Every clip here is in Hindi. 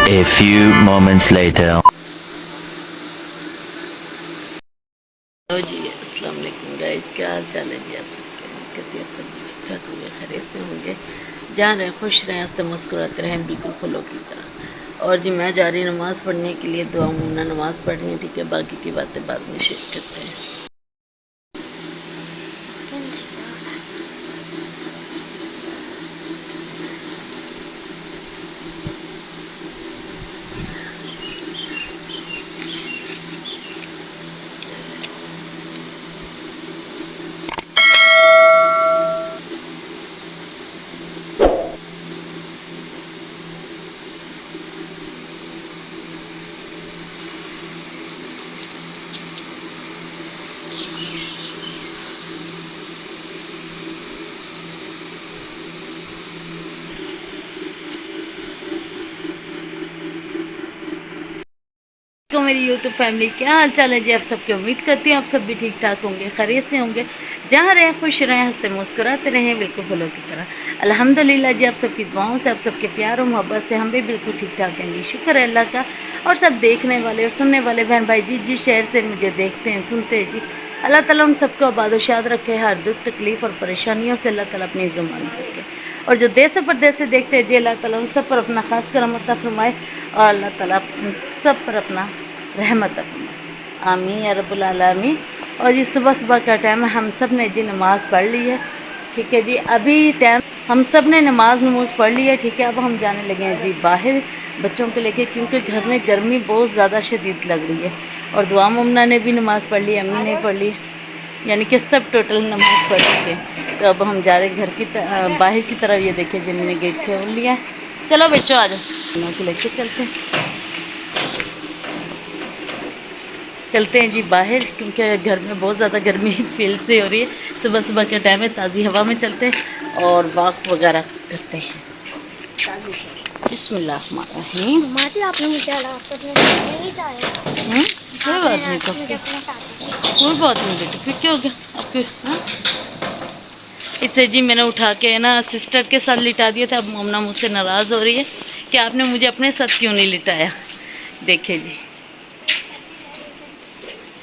A few moments later. Hello ji, अस्सलाम वालेकुम गाइस, क्या हाल चाल है जी आप सबके। उम्मीद करती हैं आप सब भी ठीक ठाक होंगे, खैरियत से होंगे, जहाँ रहें खुश रहें, हंसते मुस्कुराते रहें, बिल्कुल फलों की तरह। और जी मैं जा रही हूँ नमाज़ पढ़ने के लिए, दुआ मुन्ना नमाज़ पढ़ रही है, ठीक है। बाकी की बातें बाद में शेयर करते हैं। तो मेरी यूट्यूब फैमिली, क्या हाल चाल है जी आप सबकी। उम्मीद करती हूँ आप सब भी ठीक ठाक होंगे, खैरियत से होंगे, जहाँ रहें खुश रहें, हंसते मुस्कुराते रहें, बिल्कुल फूलों की तरह। अल्हम्दुलिल्लाह जी, आप सबकी दुआओं से, आप सबके प्यार और मोहब्बत से हम भी बिल्कुल ठीक ठाक हैं जी, शुक्र है अल्लाह का। और सब देखने वाले और सुनने वाले बहन भाई जी, जिस शहर से मुझे देखते हैं सुनते हैं जी, अल्लाह ताला उन सबको आबाद-ओ-शाद रखे, हर दुख तकलीफ़ और परेशानियों से अल्लाह ताला अपनी ज़मानत रखे। और जो देश से परदेश से देखते हैं जी, अल्लाह ताला उन सब पर अपना खास करम अता फरमाए, और अल्लाह ताला उन सब पर अपना रहमत फरमाए, आमीन या रब्बुल आलमीन। और जी सुबह सुबह का टाइम है, हम सब ने जी नमाज़ पढ़ ली है, ठीक है जी। अभी टाइम हम सब ने नमाज़ पढ़ ली है, ठीक है। अब हम जाने लगे हैं जी बाहर बच्चों को लेके, क्योंकि घर में गर्मी बहुत ज़्यादा शदीद लग रही है। और दुआ मुमना ने भी नमाज़ पढ़ ली, अम्मी ने पढ़ ली, यानी कि सब टोटल नमाज़ पढ़ चुके हैं। तो अब हम जा रहे हैं घर की बाहर की तरफ। ये देखिए जी मैंने गेट खोल लिया है। चलो बच्चों आ जाओ, को लेके चलते हैं जी बाहर, क्योंकि घर में बहुत ज़्यादा गर्मी फील से हो रही है। सुबह सुबह के टाइम में ताज़ी हवा में चलते हैं और वॉक वगैरह करते हैं। बिस्मिल्लाहिर्रहमानिर्रहीम। माँ जी आपने मुझे अपने नहीं जाया। कोई बात नहीं करते, कोई बात नहीं बेटा, फिर क्या हो गया आपके। हाँ, इसे जी मैंने उठा के ना सिस्टर के साथ लिटा दिया था। अब मम्मा मुझसे नाराज़ हो रही है कि आपने मुझे अपने साथ क्यों नहीं लिटाया। देखिए जी,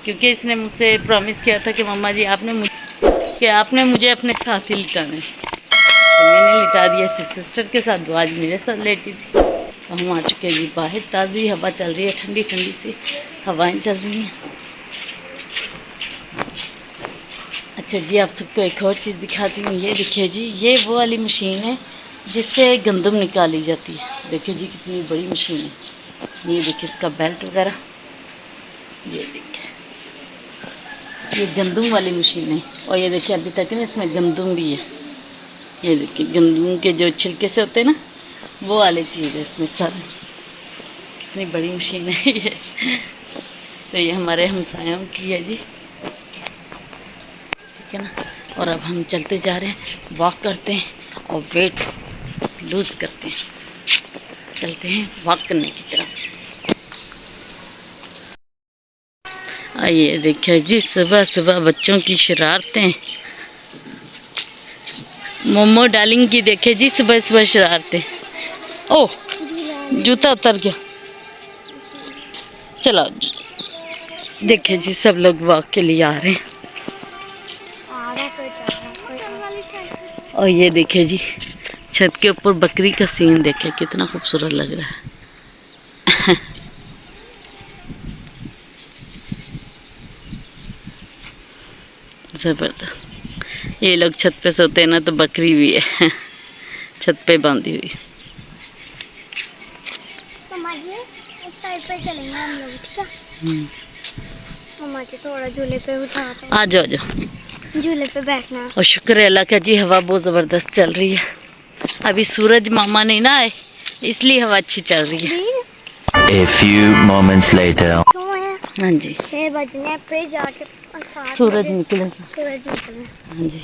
क्योंकि इसने मुझसे प्रॉमिस किया था कि मम्मा जी आपने मुझे अपने साथ ही लिटाना है। तो मैंने लिटा दिया सिस्टर के साथ, वो आज मेरे साथ लेटी थी। तो हम आ चुके हैं जी बाहर, ताज़ी हवा चल रही है, ठंडी ठंडी सी हवाएं चल रही हैं। अच्छा जी, आप सबको एक और चीज़ दिखाती हूँ। ये देखिए जी, ये वो वाली मशीन है जिससे गंदम निकाली जाती है। देखिए जी कितनी बड़ी मशीन है। ये देखिए इसका बेल्ट वगैरह, ये देखिए ये गंदम वाली मशीन है। और ये देखिए अभी तक ना इसमें गंदम भी है। ये देखिए गंदम के जो छिलके से होते हैं ना, वो वाली चीज़ है इसमें सारी। कितनी बड़ी मशीन है ये। तो ये हमारे हमसायों की है जी, ठीक है ना। और अब हम चलते जा रहे हैं, वॉक करते हैं और वेट लूज़ करते हैं। चलते हैं वॉक करने की तरफ। आइए देखिए जी, सुबह सुबह बच्चों की शरारतें, मोमो डालिंग की देखिए जी सुबह सुबह शरारतें। ओह, जूता उतर गया। चलो देखिए जी, सब लोग वॉक के लिए आ रहे हैं। और ये देखिए जी छत के ऊपर बकरी का सीन देखिए, कितना खूबसूरत लग रहा है। ज़बरदस्त। ये लोग छत पे सोते हैं ना, तो बकरी भी है छत पे बांधी हुई। मम्मा जी इस साइड पे चलेंगे हम लोग, ठीक है। मम्मा जी थोड़ा झूले पे उठाते हैं। आ जाओ, आ जाओ, झूले पे बैठना। और शुक्र है अल्लाह का जी, हवा बहुत ज़बरदस्त चल रही है। अभी सूरज मामा नहीं ना आए, इसलिए हवा अच्छी चल रही है। A few moments later. हाँ जी, 6 बजने पे जाके सूरज निकले। सूरज निकले। हाँ जी,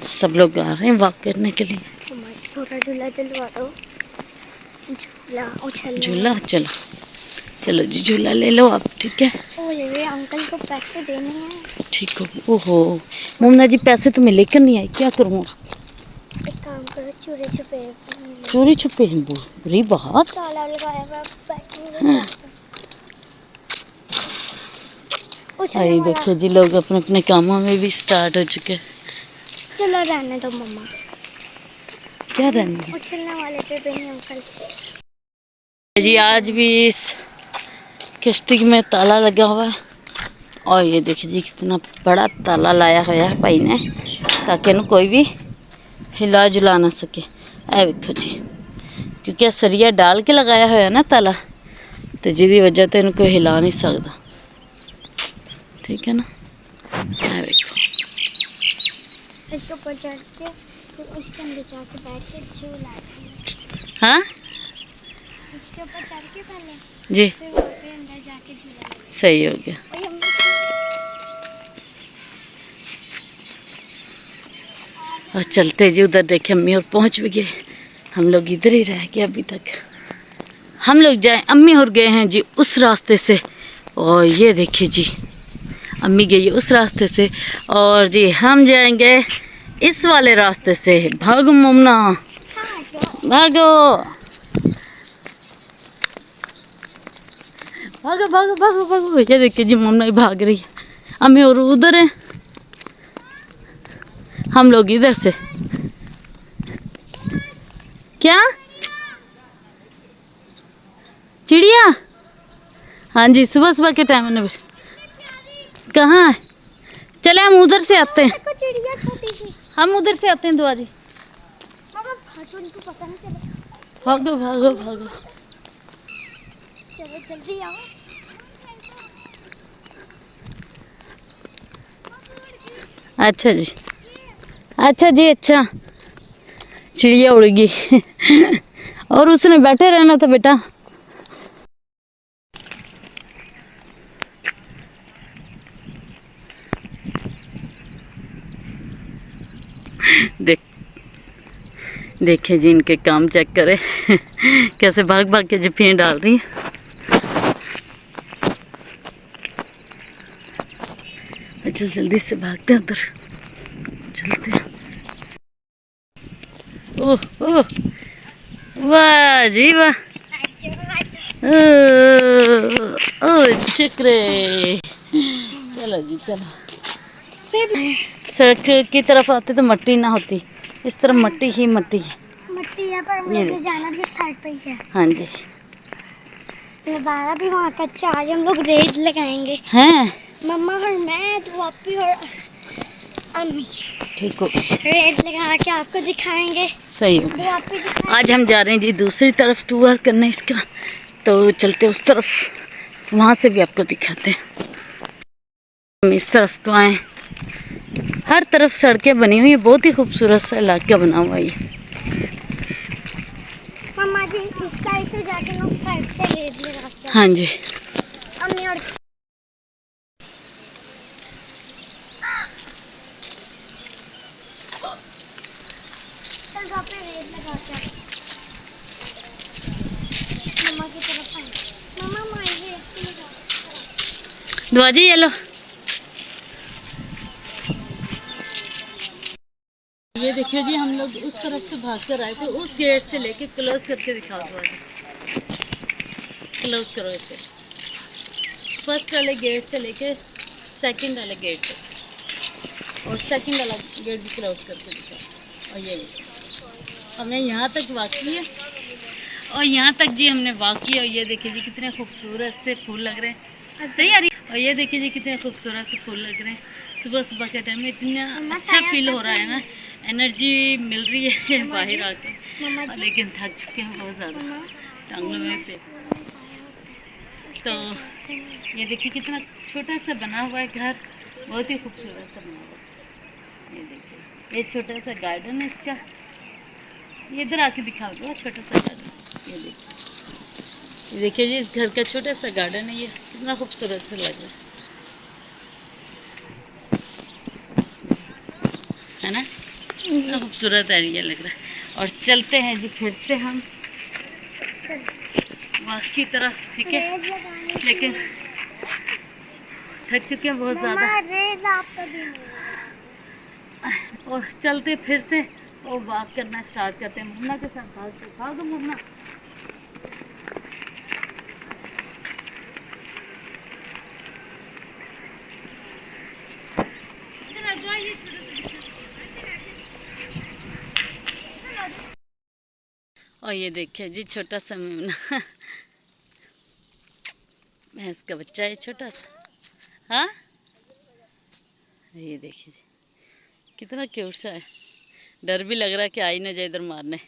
सब लोग आ रहे हैं वॉक करने के लिए। थोड़ा झूला दिलवा दो। झूला उछल झूला, चलो चलो जी झूला ले लो आप, ठीक है। ये अंकल को पैसे देने हैं। ठीक हो। ओहो मोमना जी, पैसे तो मैं लेकर नहीं आई, क्या करूँ। चोरी छुपे चोरी छुपे हैं बुरी बात। ताला लगाया हुआ बैठेंगे। भाई देखो जी, लोग अपने अपने कामों में भी स्टार्ट हो चुके हैं। चलो रहने दो मम्मा। क्या रहने उछलने वाले पे नहीं अंकल जी। आज भी इस किश्ती में ताला लगा हुआ है और ये देखिए जी कितना बड़ा ताला लाया हुआ है भाई ने, ताकि इन्हें कोई भी हिला जुला ना सके। ऐ देखो जी, क्योंकि सरिया डाल के लगाया हुआ है ना ताला, तो जिसकी वजह से इनको हिला नहीं सकता। ठीक है ना। ऐ देखो इसके ऊपर चढ़ के फिर उसके अंदर जाके बैठ के झूलाते हैं। हाँ इसके ऊपर चढ़ के पहले जी, फिर वहाँ पे अंदर जाके झूला। सही हो गया। और ये और चलते जी उधर देखे अम्मी और पहुंच भी गए। हम लोग इधर ही रह गए अभी तक। हम लोग जाए, अम्मी और गए हैं जी उस रास्ते से, और ये देखिए जी अम्मी गई उस रास्ते से, और जी हम जाएंगे इस वाले रास्ते से। भागो मोमना भागो भागो भागो भागो भागो। ये देखिए जी मोमना ही भाग रही है, अम्मी और उधर है, हम लोग इधर से। क्या चिड़िया? हाँ जी, सुबह सुबह के टाइम में। कहाँ है? चले हम उधर से आते हैं। देखो चिड़िया छोटी सी। हम उधर से आते हैं दुआ जी। मामा भागो, उनको पता नहीं चला। भागो भागो भागो। चलो जल्दी आओ। अच्छा जी, अच्छा जी, अच्छा। चिड़िया उड़ गई और उसने बैठे रहना था बेटा। देख देखे जी इनके काम चेक करे कैसे भाग भाग के जिप्पियाँ डाल रही हैं। अच्छा जल्दी से भागते हैं उधर, चलते हैं। ओह ओह, वाह जी वाह। ओह चक्रे। चलो जी चलो। सड़क की तरफ आते तो मट्टी ना होती, इस तरफ मट्टी ही मट्टी है। मट्टी है पर मुझे जाना भी साइड पे ही है। हाँ जी, नज़ारा भी वहाँ का अच्छा। आज हम लोग रेड लगाएंगे हैं मम्मा और मैं, तो वापी और अम्मी। ठीक हो, रेड लगा के आपको दिखाएंगे। सही हो गया। आज हम जा रहे हैं जी दूसरी तरफ टूर करने इसका, तो चलते उस तरफ, वहाँ से भी आपको दिखाते हैं। हम इस तरफ तो आए, हर तरफ सड़कें बनी हुई है, बहुत ही खूबसूरत सा इलाका बना हुआ है। मम्मा जी इस साइड से जाके लोग साइड से रेड लगाते हैं। हाँ जी, अम्मी और पे रेड लगाते हैं। मम्मा की तरफ आए। मम्मा मारिए इसको लगाओ। दुआ जी ये लो। ये देखिए जी हम लोग उस तरफ से भाग कर आए थे, उस गेट से लेके क्लोज करके दिखा दो। क्लोज करो इसे, फर्स्ट वाले गेट से लेके सेकंड वाले गेट तक, और सेकंड वाला गेट भी क्लोज करके दिखा। और ये हमने यहाँ तक वॉक किया, और यहाँ तक जी हमने वॉक किया। और ये देखिए जी कितने खूबसूरत से फूल लग रहे हैं, सही आ रही। और ये देखिए जी कितने खूबसूरत से फूल लग रहे हैं। सुबह सुबह के टाइम में इतना अच्छा फील हो रहा है ना, एनर्जी मिल रही है बाहर आके। लेकिन थक चुके हैं बहुत ज़्यादा टांगों में पे। तो ये देखिए कितना छोटा सा बना हुआ है घर, बहुत ही खूबसूरत सा बना हुआ है। ये देखिए ये छोटा सा गार्डन है इसका, ये इधर आके दिखा दो छोटा सा गार्डन। ये देखिए जी इस घर का छोटा सा गार्डन है, ये कितना खूबसूरत सा लग रहा है ना, कितना खूबसूरत एरिया लग रहा है। और चलते हैं जी फिर से हम वहाँ की तरफ, ठीक है, लेकिन थक चुके हैं बहुत ज़्यादा। और चलते फिर से वो वॉक करना स्टार्ट करते हैं। मुन्ना के साथ भागो मुन्ना। और ये देखिए जी छोटा सा मेमना, भैंस का बच्चा है छोटा सा। हाँ ये देखिए कितना क्यूट सा है। डर भी लग रहा है कि आई ना जाए इधर मारने।